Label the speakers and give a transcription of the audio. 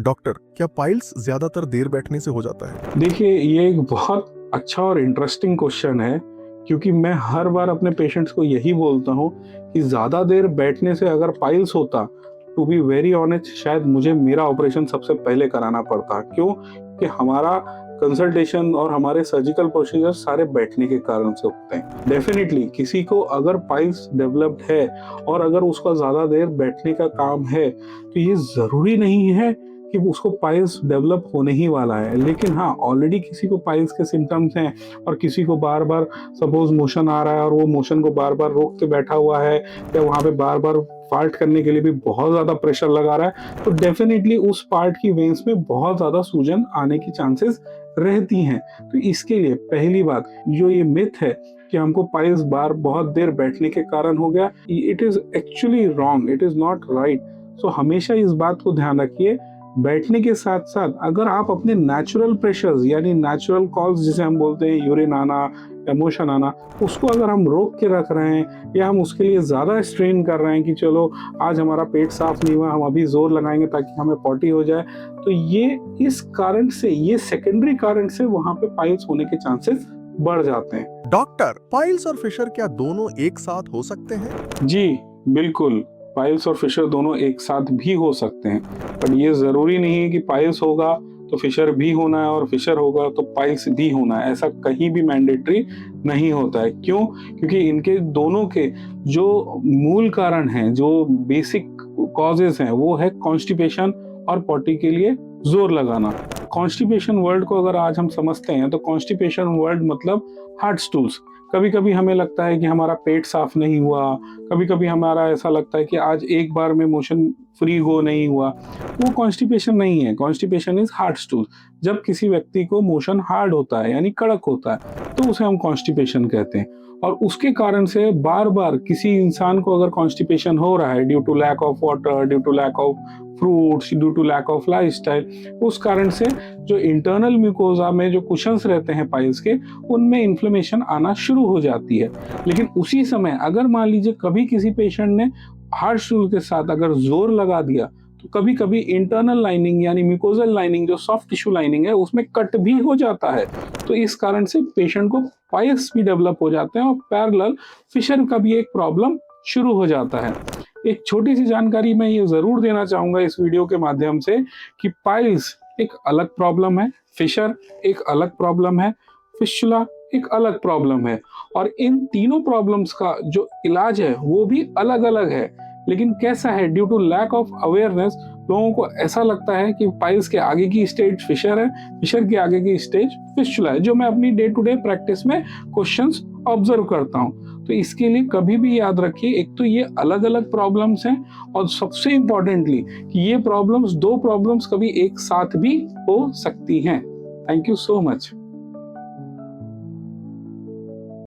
Speaker 1: Doctor, क्या piles ज्यादातर देर बैठने से हो जाता है?
Speaker 2: देखिए, ये एक बहुत अच्छा और इंटरेस्टिंग क्वेश्चन है, क्योंकि मैं हर बार अपने पेशेंट्स को यही बोलता हूँ कि ज़्यादा देर बैठने से अगर पाइल्स होता, टू बी वेरी ऑनेस्ट, शायद मुझे मेरा ऑपरेशन सबसे पहले कराना पड़ता। क्यों? कि हमारा कंसल्टेशन और हमारे सर्जिकल प्रोसीजर सारे बैठने के कारण से होते हैं। डेफिनेटली किसी को अगर पाइल्स डेवलप्ड है और अगर उसका ज़्यादा देर बैठने का काम है, तो ये ज़रूरी नहीं है कि उसको पाइल्स डेवलप होने ही वाला है। लेकिन हाँ, ऑलरेडी किसी को पाइल्स के सिम्टम्स हैं और किसी को बार बार सपोज मोशन आ रहा है और वो मोशन को बार बार रोक के बैठा हुआ है, या वहाँ पे बार बार फाल्ट करने के लिए भी बहुत ज़्यादा प्रेशर लगा रहा है, तो डेफिनेटली उस पार्ट की वेन्स में बहुत ज़्यादा सूजन आने की चांसेस रहती हैं। तो इसके लिए पहली बात, जो ये मिथ है कि हमको पाइल्स बार बहुत देर बैठने के कारण हो गया, it is actually wrong, it is not right. So हमेशा इस बात को ध्यान रखिए, बैठने के साथ साथ अगर आप अपने नेचुरल प्रेशर्स यानी नेचुरल कॉल्स जिसे हम बोलते हैं, यूरिन आना, इमोशन आना, उसको अगर हम रोक के रख रहे हैं या हम उसके लिए ज़्यादा स्ट्रेन कर रहे हैं कि चलो आज हमारा पेट साफ नहीं हुआ, हम अभी जोर लगाएंगे ताकि हमें पॉटी हो जाए, तो ये इस कारण से, ये सेकेंडरी कारण से वहाँ पे पाइल्स होने के चांसेस बढ़ जाते हैं।
Speaker 1: डॉक्टर, पाइल्स और फिशर क्या दोनों एक साथ हो सकते हैं?
Speaker 2: जी बिल्कुल, पाइल्स और फिशर दोनों एक साथ भी हो सकते हैं, बट ये ज़रूरी नहीं है कि पाइल्स होगा तो फिशर भी होना है और फिशर होगा तो पाइल्स भी होना है। ऐसा कहीं भी मैंडेटरी नहीं होता है। क्यों? क्योंकि इनके दोनों के जो मूल कारण हैं, जो बेसिक कॉजेज हैं, वो है कॉन्स्टिपेशन और पॉटी के लिए जोर लगाना। कॉन्स्टिपेशन वर्ड को अगर आज हम समझते हैं तो कॉन्स्टिपेशन वर्ड मतलब हार्ड स्टूल्स। कभी कभी हमें लगता है कि हमारा पेट साफ नहीं हुआ, कभी कभी हमारा ऐसा लगता है कि आज एक बार में मोशन फ्री गो नहीं हुआ, वो कॉन्स्टिपेशन नहीं है। Constipation is hard stool. जब किसी व्यक्ति को मोशन हार्ड होता है यानी कड़क होता है, तो उसे हम कॉन्स्टिपेशन कहते हैं। और उसके कारण से बार बार किसी इंसान को अगर कॉन्स्टिपेशन हो रहा है due to lack of water, due to lack of fruits, due to lack of lifestyle, उस कारण से जो इंटरनल म्यूकोजा में जो कुशन्स रहते हैं पाइल्स के, उनमें इन्फ्लेमेशन आना शुरू हो जाती है। लेकिन उसी समय अगर मान लीजिए कभी किसी पेशेंट ने हार्ड स्टूल के साथ अगर जोर लगा दिया, तो कभी कभी इंटरनल लाइनिंग यानी म्यूकोजल लाइनिंग, जो सॉफ्ट टिश्यू लाइनिंग है, उसमें कट भी हो जाता है। तो इस कारण से पेशेंट को पाइल्स भी डेवलप हो जाते हैं और पैरेलल फिशर का भी एक प्रॉब्लम शुरू हो जाता है। एक छोटी सी जानकारी मैं ये जरूर देना चाहूंगा इस वीडियो के माध्यम से कि पाइल्स एक अलग प्रॉब्लम है, फिशर एक अलग प्रॉब्लम है, फिस्टुला एक अलग प्रॉब्लम है, और इन तीनों प्रॉब्लम्स का जो इलाज है वो भी अलग अलग है। लेकिन कैसा है, due to lack of awareness लोगों को ऐसा लगता है कि पाइल्स के आगे की स्टेज फिशर है, फिशर के आगे की स्टेज फिस्टुला है, जो मैं अपनी डे टू डे प्रैक्टिस में क्वेश्चंस ऑब्जर्व करता हूँ। तो इसके लिए कभी भी याद रखिए, एक तो ये अलग अलग प्रॉब्लम्स हैं, और सबसे इंपॉर्टेंटली कि ये प्रॉब्लम्स, दो प्रॉब्लम्स कभी एक साथ भी हो सकती हैं। Thank you so much.